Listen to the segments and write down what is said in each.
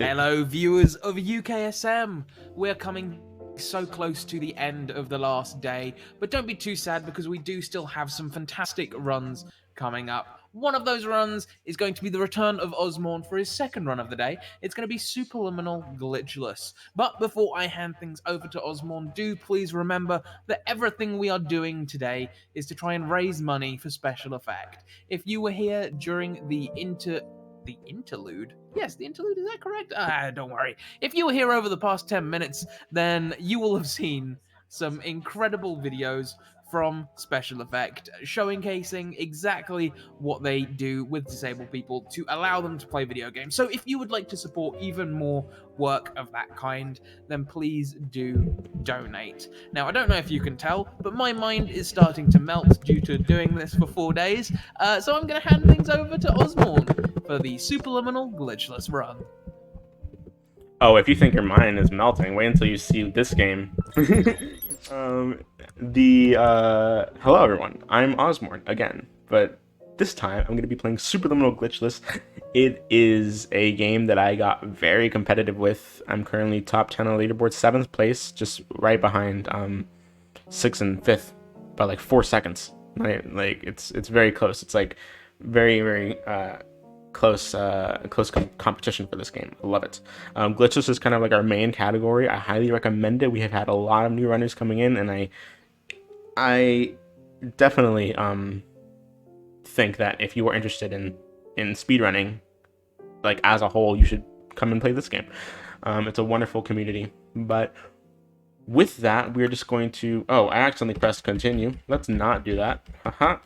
Hello, viewers of UKSM. We're coming so close to the end of the last day, but don't be too sad because we do still have some fantastic runs coming up. One of those runs is going to be the return of Ozmourn for his second run of the day. It's going to be Superliminal Glitchless. But before I hand things over to Ozmourn, do please remember that everything we are doing today is to try and raise money for special effect. If you were here during the interlude? Yes, the interlude, is that correct? Don't worry. If you were here over the past 10 minutes, then you will have seen some incredible videos from Special Effect showcasing exactly what they do with disabled people to allow them to play video games. So if you would like to support even more work of that kind, then please do donate. Now, I don't know if you can tell, but my mind is starting to melt due to doing this for 4 days, so I'm going to hand things over to Ozmourn for the Superliminal Glitchless run. Oh, if you think your mind is melting, wait until you see this game. Hello everyone, I'm Ozmourn again, but this time I'm going to be playing Superliminal Glitchless. It is a game that I got very competitive with. I'm currently top 10 on the leaderboard, 7th place, just right behind 6th and 5th by like 4 seconds. Like it's very close. It's like very close competition for this game. I love it. Glitchless is kind of like our main category. I highly recommend it. We have had a lot of new runners coming in, and I definitely think that if you are interested in speedrunning, like as a whole, you should come and play this game. It's a wonderful community. But with that, we're just going to... Oh, I accidentally pressed continue. Let's not do that. I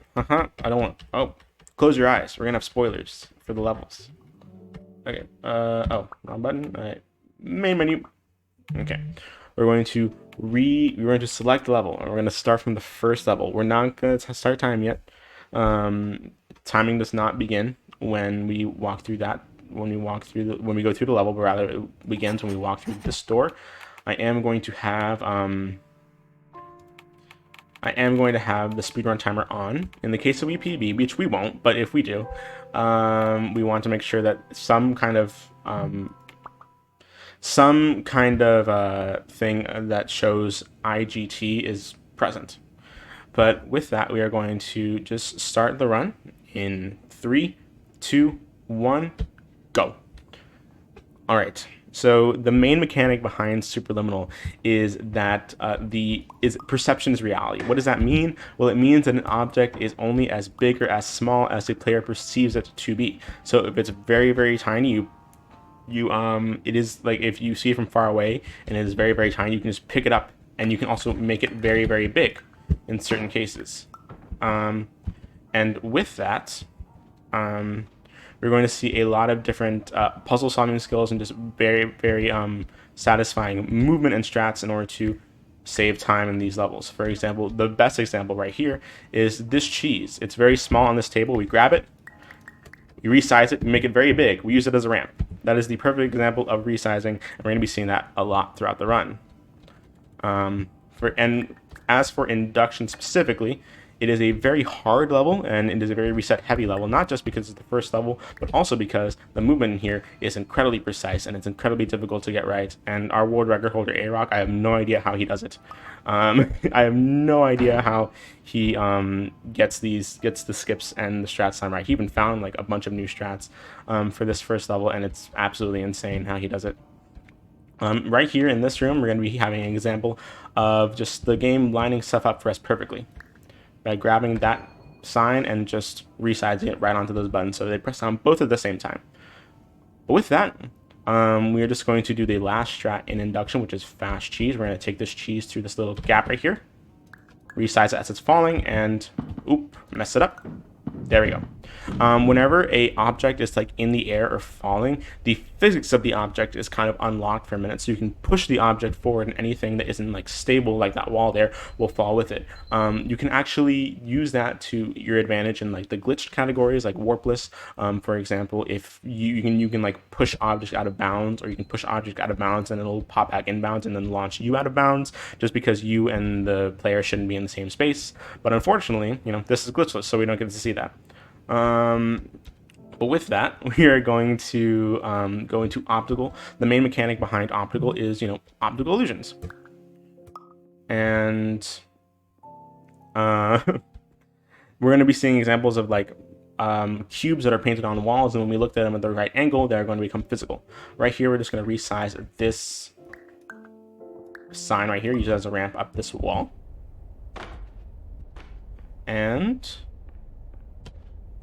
don't want... Oh, close your eyes. We're gonna have spoilers for the levels. Okay. Oh, wrong button. All right. Main menu. Okay. We're going to select level, and we're going to start from the first level. We're not going to start time yet. Timing does not begin when we walk through that. When we go through the level, but rather it begins when we walk through this door. I am going to have the speedrun timer on. In the case of EPB, which we won't, but if we do, we want to make sure that some kind of thing that shows IGT is present. But with that, we are going to just start the run in 3, 2, 1, go. All right. So the main mechanic behind Superliminal is that perception is reality. What does that mean? Well, it means that an object is only as big or as small as the player perceives it to be. So if it's very, very tiny, it is like if you see it from far away and it is very, very tiny, you can just pick it up, and you can also make it very, very big in certain cases. And with that, we're going to see a lot of different puzzle solving skills and just very, very satisfying movement and strats in order to save time in these levels. For example, the best example right here is this cheese. It's very small on this table. We grab it, we resize it, we make it very big. We use it as a ramp. That is the perfect example of resizing, and we're going to be seeing that a lot throughout the run. As for induction specifically, it is a very hard level, and it is a very reset heavy level, not just because it's the first level, but also because the movement in here is incredibly precise and it's incredibly difficult to get right. And our world record holder, A-Rock, I have no idea how he does it. I have no idea how he gets the skips and the strats time right. He even found like a bunch of new strats for this first level, and it's absolutely insane how he does it. Right here in this room, we're going to be having an example of just the game lining stuff up for us perfectly by grabbing that sign and just resizing it right onto those buttons so they press on both at the same time. But with that, we are just going to do the last strat in induction, which is fast cheese. We're going to take this cheese through this little gap right here, resize it as it's falling, and mess it up. There we go. Whenever a object is like in the air or falling, the physics of the object is kind of unlocked for a minute, so you can push the object forward, and anything that isn't like stable, like that wall there, will fall with it. You can actually use that to your advantage in like the glitched categories, like warpless. For example, if you can like push objects out of bounds, or you can push object out of bounds and it'll pop back inbounds and then launch you out of bounds, just because you and the player shouldn't be in the same space. But unfortunately, this is glitchless, so we don't get to see that. But with that, we are going to go into optical. The main mechanic behind optical is, optical illusions. And we're going to be seeing examples of like cubes that are painted on walls, and when we looked at them at the right angle, they're going to become physical. Right here, we're just going to resize this sign right here, use it as a ramp up this wall. And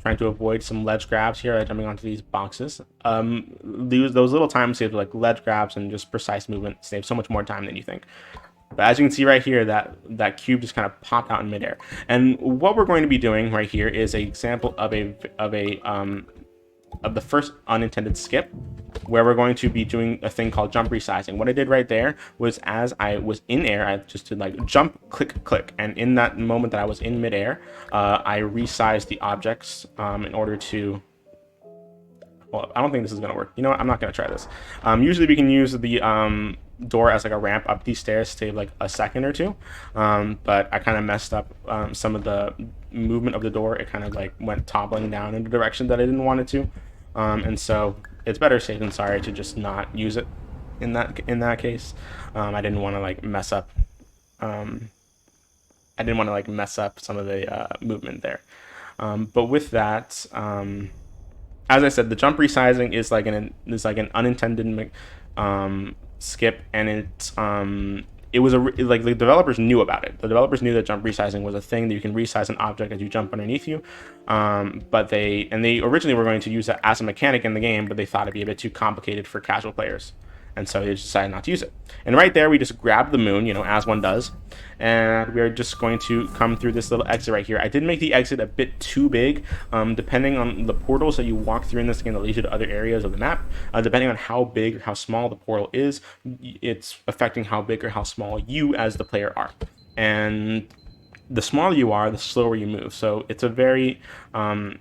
trying to avoid some ledge grabs here, jumping onto these boxes. Those little time saves, like ledge grabs and just precise movement, save so much more time than you think. But as you can see right here, that cube just kind of popped out in midair. And what we're going to be doing right here is an example of the first unintended skip, where we're going to be doing a thing called jump resizing. What I did right there was, as I was in air, I just did like jump, click, click, and in that moment that I was in midair, I resized the objects in order to. Well, I don't think this is gonna work. You know what? I'm not gonna try this. Usually we can use the door as like a ramp up these stairs to save like a second or two, but I kind of messed up some of the movement of the door. It kind of like went toppling down in a direction that I didn't want it to, and so it's better safe than sorry to just not use it in that case. I didn't want to like mess up. I didn't want to like mess up some of the movement there, but with that. As I said, the jump resizing is like an unintended skip, and it was like the developers knew about it. The developers knew that jump resizing was a thing, that you can resize an object as you jump underneath you. But they originally were going to use it as a mechanic in the game, but they thought it'd be a bit too complicated for casual players. And so they just decided not to use it. And right there, we just grabbed the moon, as one does. And we're just going to come through this little exit right here. I did make the exit a bit too big. Depending on the portals that you walk through in this game that lead you to other areas of the map, depending on how big or how small the portal is, it's affecting how big or how small you as the player are. And the smaller you are, the slower you move. So it's very hard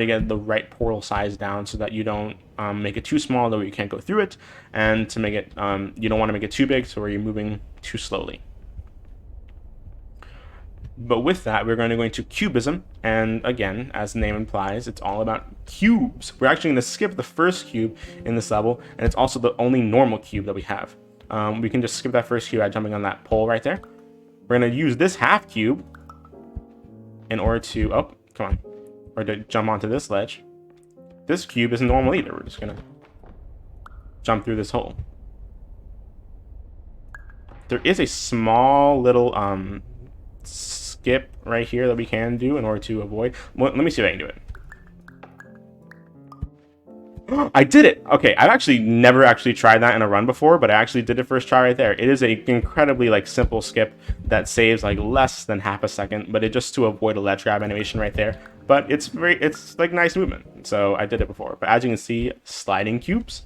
to get the right portal size down so that you don't make it too small though you can't go through it, and to make it you don't want to make it too big so where you're moving too slowly. But with that, we're going to go into cubism, and again, as the name implies, it's all about cubes. We're actually going to skip the first cube in this level, and it's also the only normal cube that we have. We can just skip that first cube by jumping on that pole right there. We're going to use this half cube in order to to jump onto this ledge. This cube isn't normal either. We're just gonna jump through this hole. There is a small little skip right here that we can do in order to avoid. Well, let me see if I can do it. I did it! Okay, I've actually never actually tried that in a run before, but I actually did it first try right there. It is a incredibly simple skip that saves less than half a second, but it just to avoid a ledge grab animation right there. But it's nice movement, so I did it before. But as you can see, sliding cubes.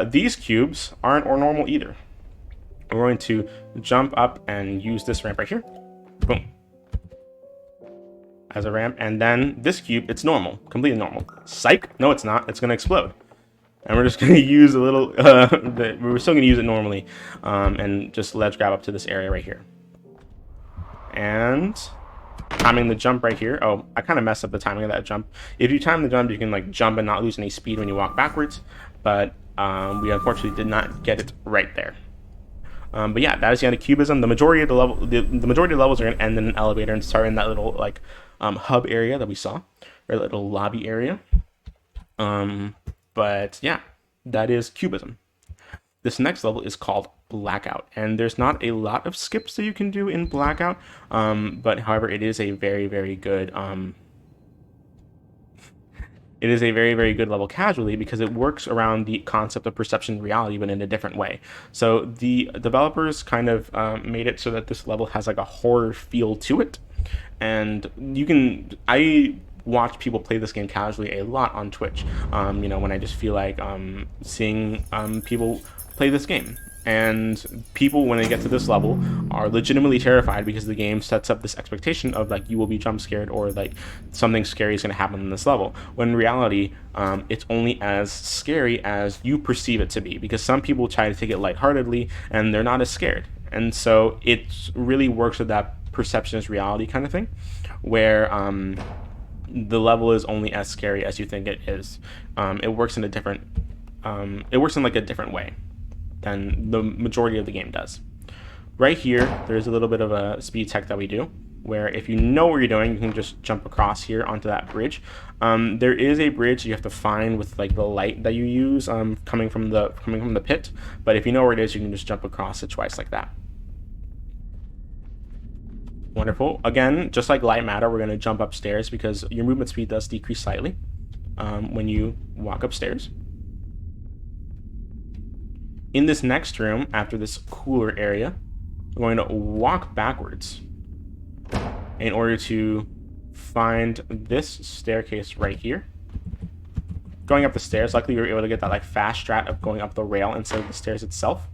These cubes aren't normal either. We're going to jump up and use this ramp right here. Boom. As a ramp, and then this cube, it's normal, completely normal. Psych! No, it's not. It's going to explode. And we're just going to use a little, we're still going to use it normally, and just ledge grab up to this area right here. And timing the jump right here. Oh, I kind of messed up the timing of that jump. If you time the jump, you can jump and not lose any speed when you walk backwards, but we unfortunately did not get it right there. But yeah, that is the end of cubism. The majority of the levels are going to end in an elevator and start in that little hub area that we saw, or little lobby area. But yeah, that is cubism. This next level is called Blackout, and there's not a lot of skips that you can do in Blackout, but however, it is a very, very good level casually, because it works around the concept of perception reality, but in a different way. So the developers kind of made it so that this level has a horror feel to it, and I watch people play this game casually a lot on Twitch, when I just feel like seeing people play this game. And people, when they get to this level, are legitimately terrified because the game sets up this expectation of you will be jump scared, or something scary is going to happen in this level, when in reality it's only as scary as you perceive it to be, because some people try to take it lightheartedly and they're not as scared. And so it really works with that perception is reality kind of thing, where the level is only as scary as you think it is. It works in a different, it works in like a different way than the majority of the game does. Right here, there's a little bit of a speed tech that we do, where if you know what you're doing, you can just jump across here onto that bridge. There is a bridge you have to find with like the light that you use coming from the pit, but if you know where it is, you can just jump across it twice like that. Wonderful. Again, just like light matter, we're going to jump upstairs because your movement speed does decrease slightly when you walk upstairs. In this next room, after this cooler area, we're going to walk backwards in order to find this staircase right here. Going up the stairs, luckily we were able to get that like fast strat of going up the rail instead of the stairs itself.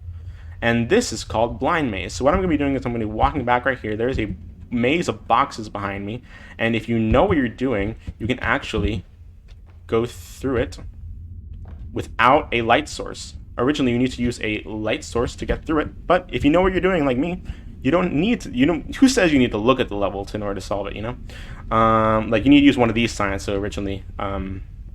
And this is called blind maze. So what I'm going to be doing is I'm going to be walking back right here. There's a maze of boxes behind me, and if you know what you're doing, you can actually go through it without a light source. Originally, you need to use a light source to get through it, but if you know what you're doing, like me, you don't need to. Who says you need to look at the level in order to solve it? You know, like you need to use one of these signs to originally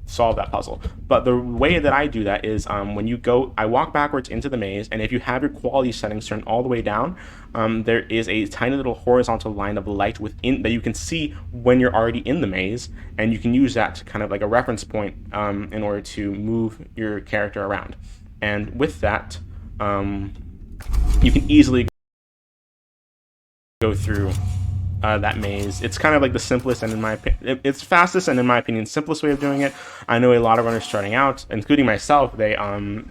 solve that puzzle. But the way that I do that is when you go, I walk backwards into the maze, and if you have your quality settings turned all the way down, there is a tiny little horizontal line of light within that you can see when you're already in the maze, and you can use that to kind of like a reference point in order to move your character around. And with that, you can easily go through that maze. It's kind of like the simplest and in my opinion, it's fastest and in my opinion simplest way of doing it. I know a lot of runners starting out, including myself, they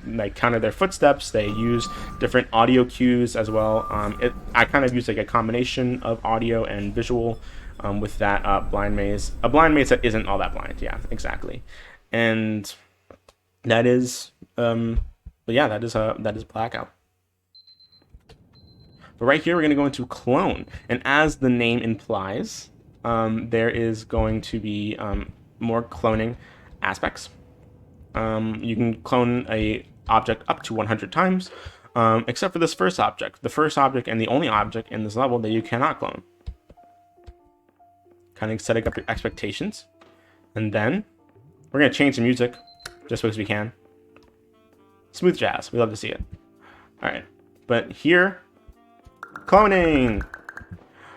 like counted their footsteps, they use different audio cues as well. I kind of use like a combination of audio and visual with that blind maze. A blind maze that isn't all that blind, yeah, exactly. And that is but yeah, that is Blackout. But right here, we're going to go into clone. And as the name implies, there is going to be more cloning aspects. You can clone a object up to 100 times, except for this first object. The first object and the only object in this level that you cannot clone. Kind of setting up your expectations. And then we're going to change the music just because we can. Smooth jazz. We love to see it. All right. But here, cloning.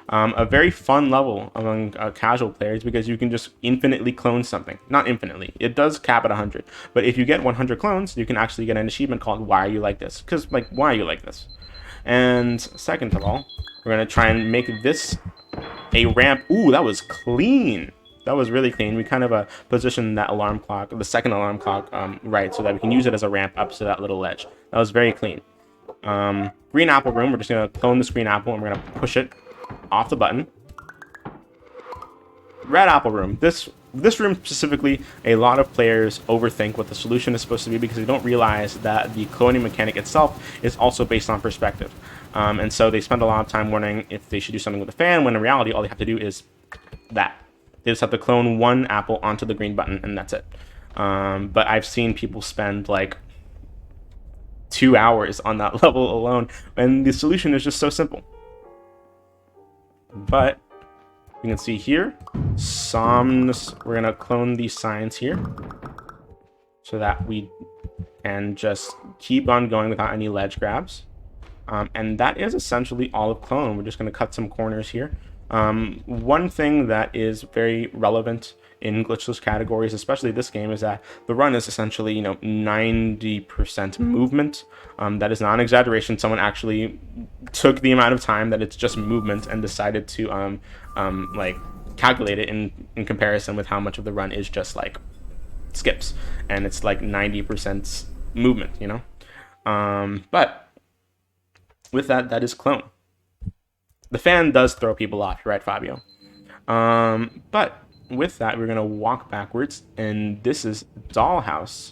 A very fun level among casual players because you can just infinitely clone something. Not infinitely. It does cap at 100. But if you get 100 clones, you can actually get an achievement called Why Are You Like This? Because, like, why are you like this? And second of all, we're going to try and make this a ramp. Ooh, that was clean. That was really clean. We kind of positioned that alarm clock, the second alarm clock, right, so that we can use it as a ramp up to that little ledge. That was very clean. Green apple room. We're just going to clone this green apple, and we're going to push it off the button. Red apple room. This room specifically, a lot of players overthink what the solution is supposed to be because they don't realize that the cloning mechanic itself is also based on perspective. And so they spend a lot of time wondering if they should do something with the fan, when in reality, all they have to do is that. They just have to clone one apple onto the green button, and that's it. But I've seen people spend like 2 hours on that level alone, and the solution is just so simple. But you can see here, we're gonna clone these signs here so that we can just keep on going without any ledge grabs. And that is essentially all of clone. We're just gonna cut some corners here. One thing that is very relevant in glitchless categories, especially this game, is that the run is essentially, 90% movement. That is not an exaggeration. Someone actually took the amount of time that it's just movement and decided to like calculate it in comparison with how much of the run is just like skips, and it's like 90% movement, but with that is clone. The fan does throw people off, right, Fabio? But with that, we're going to walk backwards, and this is Dollhouse.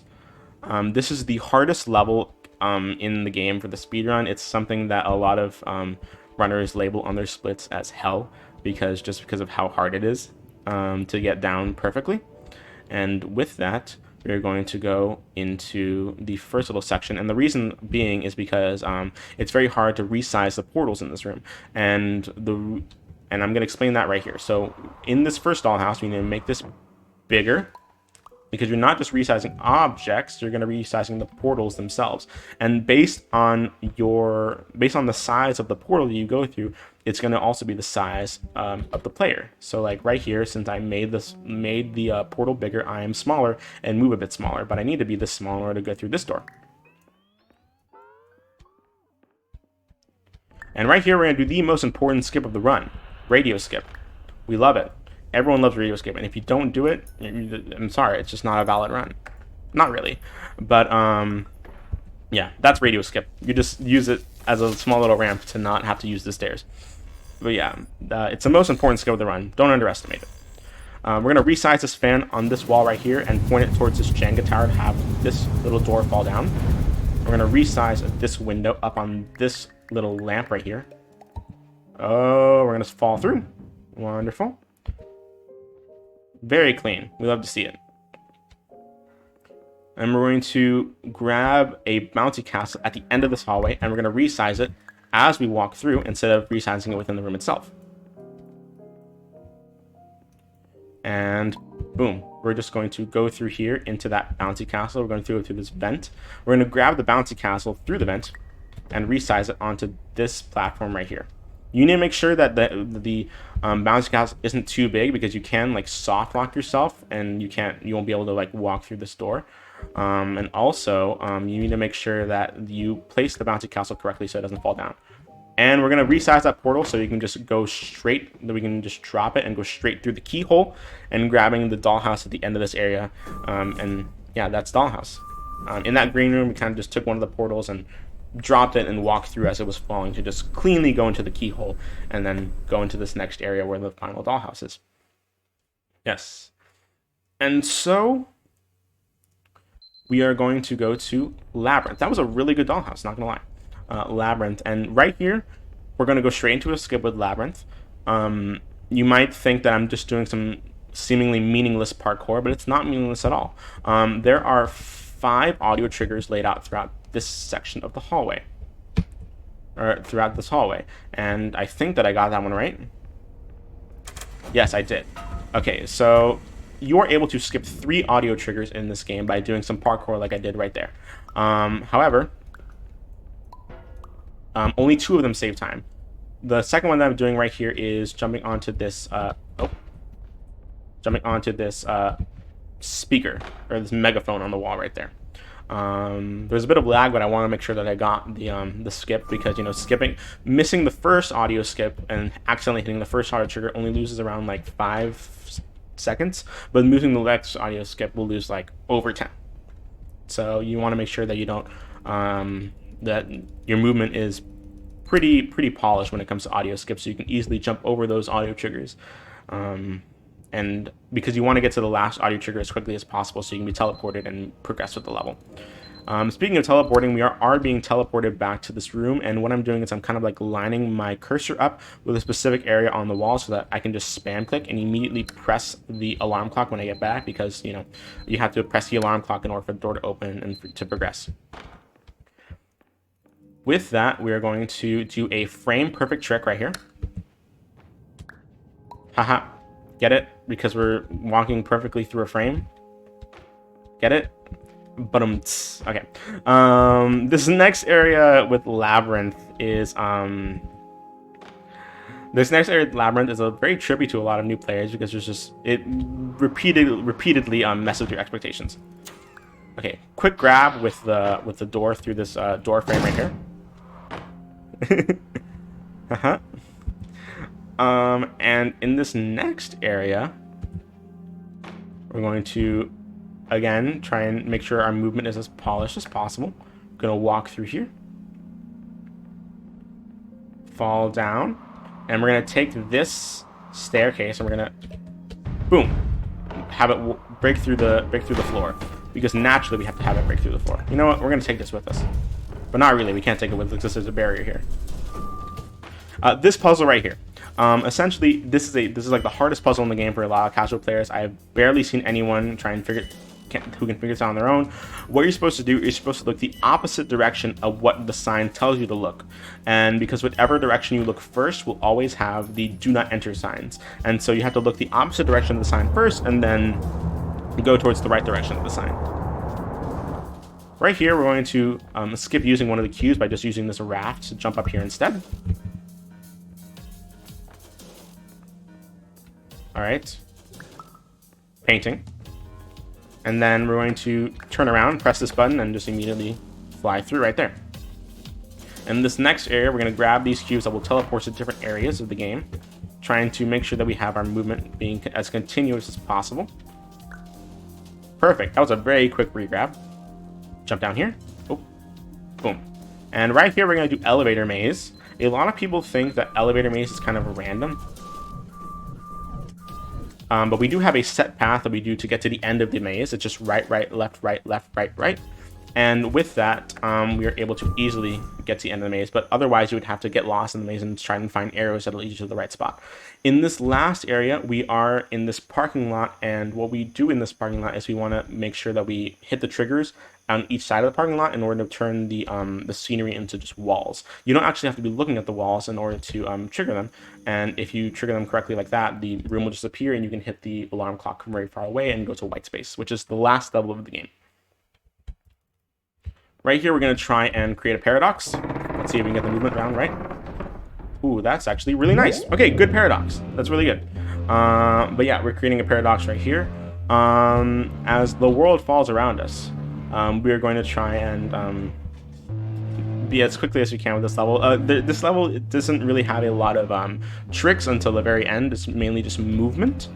This is the hardest level in the game for the speedrun. It's something that a lot of runners label on their splits as hell, because of how hard it is to get down perfectly. And with that, we're going to go into the first little section, and the reason being is because it's very hard to resize the portals in this room, and And I'm going to explain that right here. So in this first dollhouse, we need to make this bigger, because you're not just resizing objects, you're going to be resizing the portals themselves. And based on the size of the portal you go through, it's going to also be the size of the player. So like right here, since I made the portal bigger, I am smaller and move a bit smaller, but I need to be this small in order to go through this door. And right here, we're going to do the most important skip of the run, radio skip. We love it. Everyone loves radio skip, and if you don't do it, I'm sorry, it's just not a valid run. Not really, but yeah, that's radio skip. You just use it as a small little ramp to not have to use the stairs. But yeah, it's the most important skip of the run. Don't underestimate it. We're going to resize this fan on this wall right here and point it towards this Jenga tower to have this little door fall down. We're going to resize this window up on this little lamp right here. Oh, we're going to fall through. Wonderful. Very clean. We love to see it. And we're going to grab a bouncy castle at the end of this hallway, and we're going to resize it as we walk through instead of resizing it within the room itself. And boom, we're just going to go through here into that bouncy castle. We're going to go through this vent. We're going to grab the bouncy castle through the vent and resize it onto this platform right here. You need to make sure that the bouncy castle isn't too big, because you can like soft lock yourself and you won't be able to like walk through this door. And also you need to make sure that you place the bouncy castle correctly so it doesn't fall down. And we're going to resize that portal so you can just go straight, we can just drop it and go straight through the keyhole and grabbing the dollhouse at the end of this area. And yeah, that's dollhouse. In that green room, we kind of just took one of the portals and dropped it and walked through as it was falling to just cleanly go into the keyhole and then go into this next area where the final dollhouse is. Yes. And so we are going to go to Labyrinth. That was a really good dollhouse, not gonna lie. Labyrinth. And right here, we're gonna go straight into a skip with Labyrinth. You might think that I'm just doing some seemingly meaningless parkour, but it's not meaningless at all. There are 5 audio triggers laid out throughout this section of the hallway, or throughout this hallway, and I think that I got that one right. Yes, I did. Okay, so you are able to skip 3 audio triggers in this game by doing some parkour like I did right there. However, only 2 of them save time. The second one that I'm doing right here is jumping onto this speaker, or this megaphone on the wall right there. There's a bit of lag, but I want to make sure that I got the skip, because missing the first audio skip and accidentally hitting the first audio trigger only loses around like 5 seconds, but losing the next audio skip will lose like over 10. So you want to make sure that you don't that your movement is pretty polished when it comes to audio skips, so you can easily jump over those audio triggers. And because you want to get to the last audio trigger as quickly as possible so you can be teleported and progress with the level. Speaking of teleporting, we are being teleported back to this room, and what I'm doing is I'm kind of like lining my cursor up with a specific area on the wall so that I can just spam click and immediately press the alarm clock when I get back, because you have to press the alarm clock in order for the door to open and to progress. With that, we are going to do a frame perfect trick right here. Haha. Get it? Because we're walking perfectly through a frame. Get it? But okay. This next area with Labyrinth is a very trippy to a lot of new players, because it repeatedly messes with your expectations. Okay, quick grab with the door through this door frame right here. And in this next area, we're going to, again, try and make sure our movement is as polished as possible. I'm going to walk through here, fall down, and we're going to take this staircase and we're going to, boom, have it break through the floor, because naturally we have to have it break through the floor. You know what? We're going to take this with us, but not really. We can't take it with us because there's a barrier here. This puzzle right here. Essentially, this is like the hardest puzzle in the game for a lot of casual players. I've barely seen anyone try and who can figure this out on their own. What you're supposed to do is you're supposed to look the opposite direction of what the sign tells you to look. And because whatever direction you look first will always have the do not enter signs. And so you have to look the opposite direction of the sign first and then go towards the right direction of the sign. Right here, we're going to skip using one of the cubes by just using this raft to jump up here instead. All right. Painting. And then we're going to turn around, press this button, and just immediately fly through right there. In this next area, we're going to grab these cubes that will teleport to different areas of the game, trying to make sure that we have our movement being as continuous as possible. Perfect. That was a very quick regrab. Jump down here. Oh, boom. And right here, we're going to do elevator maze. A lot of people think that elevator maze is kind of random. But we do have a set path that we do to get to the end of the maze. It's just right, left, right. And with that, we are able to easily get to the end of the maze. But otherwise, you would have to get lost in the maze and try and find arrows that will lead you to the right spot. In this last area, we are in this parking lot. And what we do in this parking lot is we want to make sure that we hit the triggers on each side of the parking lot in order to turn the scenery into just walls. You don't actually have to be looking at the walls in order to trigger them. And if you trigger them correctly like that, the room will just appear and you can hit the alarm clock from very far away and go to white space, which is the last level of the game. Right here, we're going to try and create a paradox. Let's see if we can get the movement around right. Ooh, that's actually really nice. Okay, good paradox. That's really good. But yeah, we're creating a paradox right here. As the world falls around us, we are going to try and be as quickly as we can with this level. This level, it doesn't really have a lot of tricks until the very end. It's mainly just movement.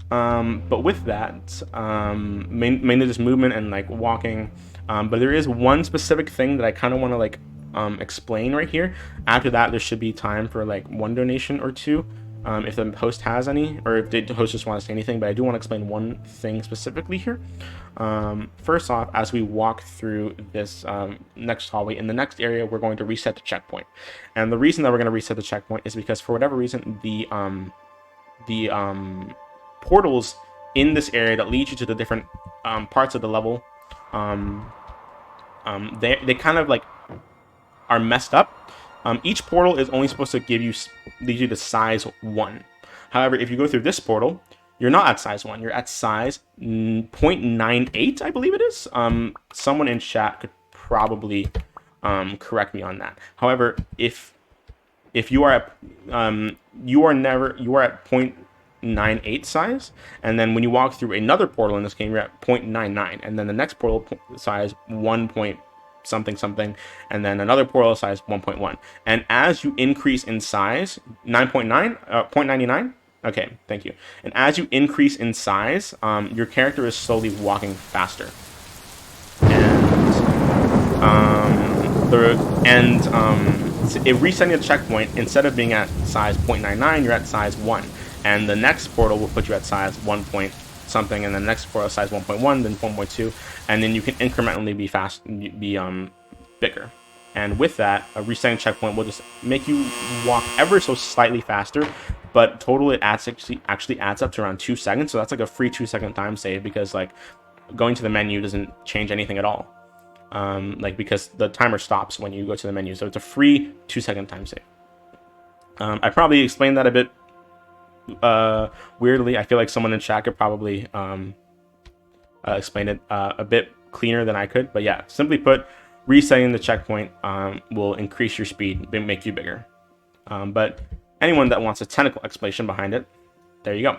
But with that, mainly just movement and like walking. But there is one specific thing that I kind of want to like explain right here. After that, there should be time for like one donation or two. If the host has any, or if the host just wants to say anything, but I do want to explain one thing specifically here. First off, as we walk through this next hallway, in the next area, we're going to reset the checkpoint. And the reason that we're going to reset the checkpoint is because for whatever reason, the portals in this area that lead you to the different parts of the level, they kind of like are messed up. Each portal is only supposed to lead you to size 1. However, if you go through this portal, you're not at size 1. You're at size 0.98, I believe it is. Someone in chat could probably correct me on that. However, if you are at you are at 0.98 size, and then when you walk through another portal in this game, you're at 0.99, and then the next portal size 1. Something, and then another portal size 1.1. And as you increase in size, 0.99. Okay, thank you. And as you increase in size, your character is slowly walking faster. And resetting the checkpoint, instead of being at size 0.99, you're at size 1. And the next portal will put you at size 1. Something, and then the next portal size 1.1, then 1.2, and then you can incrementally be bigger. And with that, a resetting checkpoint will just make you walk ever so slightly faster, but total it actually adds up to around 2 seconds. So that's like a free 2-second time save, because like going to the menu doesn't change anything at all. Because the timer stops when you go to the menu, so it's a free 2-second time save. I probably explained that a bit weirdly. I feel like someone in chat could probably explain it a bit cleaner than I could, but yeah, simply put, resetting the checkpoint will increase your speed, make you bigger. But anyone that wants a technical explanation behind it, there you go.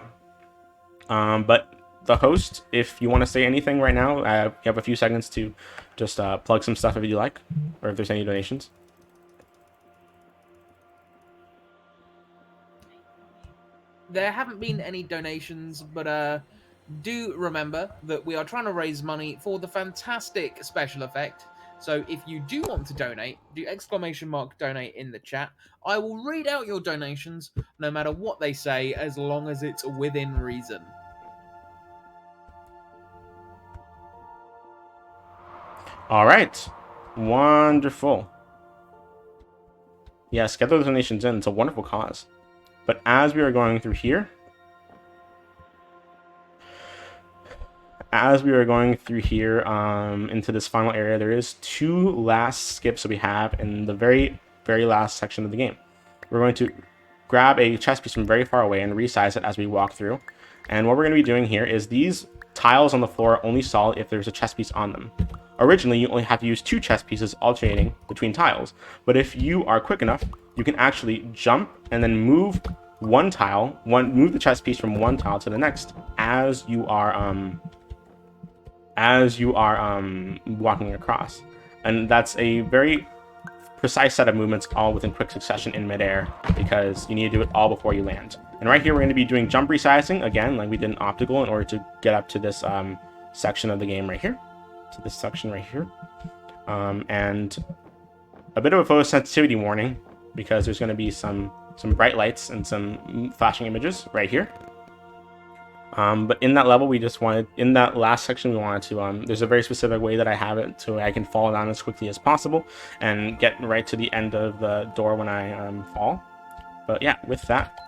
But the host, if you want to say anything right now, you have a few seconds to just plug some stuff if you like, or if there's any donations. There haven't been any donations, but do remember that we are trying to raise money for the fantastic special effect. So if you do want to donate, do !donate in the chat. I will read out your donations no matter what they say, as long as it's within reason. All right. Wonderful. Yes, get those donations in. It's a wonderful cause. But as we are going through here, as we are going through here into this final area, there is 2 last skips that we have in the very last section of the game. We're going to grab a chess piece from very far away and resize it as we walk through. And what we're going to be doing here is these tiles on the floor are only solid if there's a chess piece on them. Originally, you only have to use 2 chess pieces alternating between tiles, but if you are quick enough, you can actually jump and then move move the chess piece from one tile to the next as you are walking across. And that's a very precise set of movements all within quick succession in midair, because you need to do it all before you land. And right here we're going to be doing jump resizing again, like we did in optical, in order to get up to this section of the game right here, and a bit of a photosensitivity warning, because there's going to be some bright lights and some flashing images right here. But in that level, in that last section, we wanted to, there's a very specific way that I have it so I can fall down as quickly as possible and get right to the end of the door when I fall. But yeah, with that,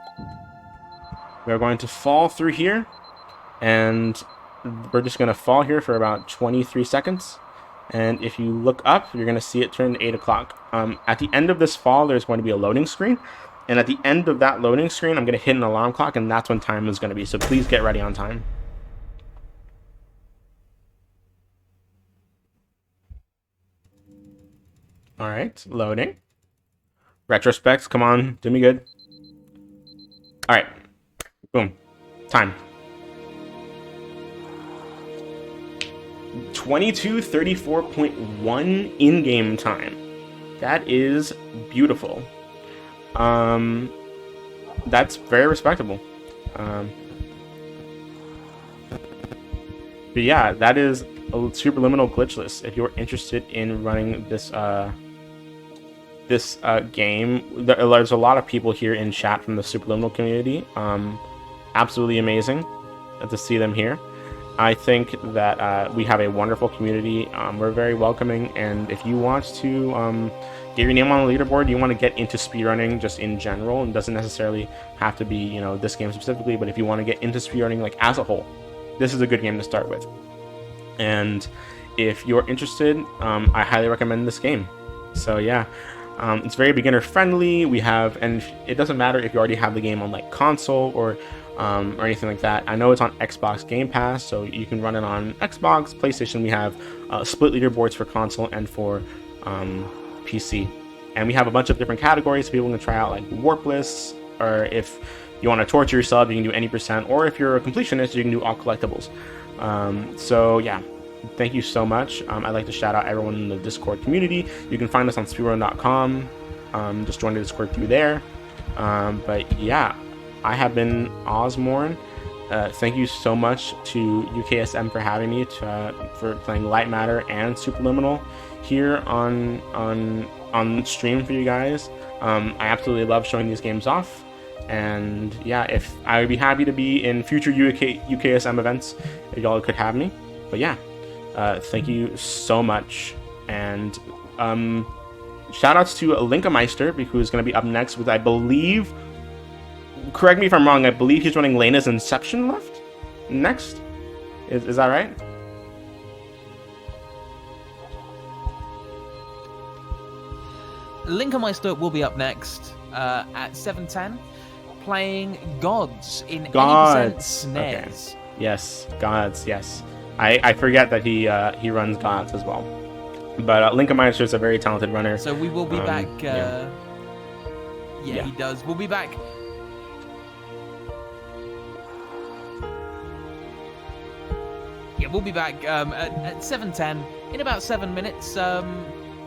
we're going to fall through here, and we're just going to fall here for about 23 seconds. And if you look up, you're going to see it turn to 8 o'clock. At the end of this fall, there's going to be a loading screen. And at the end of that loading screen, I'm going to hit an alarm clock, and that's when time is going to be. So please get ready on time. All right, loading. Retrospects, come on, do me good. All right, boom, time. 22:34.1 in-game time. That is beautiful. That's very respectable. But yeah, that is a Superliminal Glitchless. If you're interested in running this game, there's a lot of people here in chat from the Superliminal community. Absolutely amazing to see them here. I think that we have a wonderful community. We're very welcoming, and if you want to get your name on the leaderboard, you want to get into speedrunning just in general, and doesn't necessarily have to be, you know, this game specifically, but if you want to get into speedrunning like as a whole, this is a good game to start with. And if you're interested, I highly recommend this game. So yeah, it's very beginner friendly. And it doesn't matter if you already have the game on like console or anything like that. I know it's on Xbox Game Pass, so you can run it on Xbox, PlayStation. We have split leaderboards for console and for PC, and we have a bunch of different categories so people can try out, like warp lists, or if you want to torture yourself, you can do any %, or if you're a completionist, you can do all collectibles. So yeah, thank you so much. I'd like to shout out everyone in the Discord community. You can find us on speedrun.com. Just join the Discord through there. But yeah, I have been Ozmourn. Thank you so much to UKSM for having me, for playing Light Matter and Superliminal here on stream for you guys. I absolutely love showing these games off, and yeah, if I would be happy to be in future UKSM events if y'all could have me. But yeah, thank you so much, and shout outs to Linkameister, who's going to be up next with, I believe, correct me if I'm wrong, I believe he's running Lena's Inception left next. Is that right? Linkameister will be up next at 7:10, playing Gods in Gods. Any percent SNES. Okay. Yes, Gods. Yes, I forget that he runs Gods as well. But Linkameister is a very talented runner. So we will be back. Yeah, he does. We'll be back. Yeah, we'll be back at 7:10 in about 7 minutes.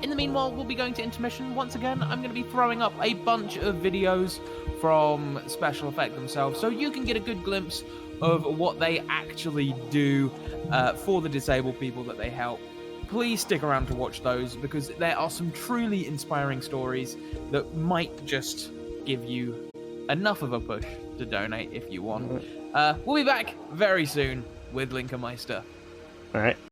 In the meanwhile, we'll be going to intermission once again. I'm going to be throwing up a bunch of videos from Special Effect themselves, so you can get a good glimpse of what they actually do for the disabled people that they help. Please stick around to watch those, because there are some truly inspiring stories that might just give you enough of a push to donate if you want. We'll be back very soon with Linkameister. All right.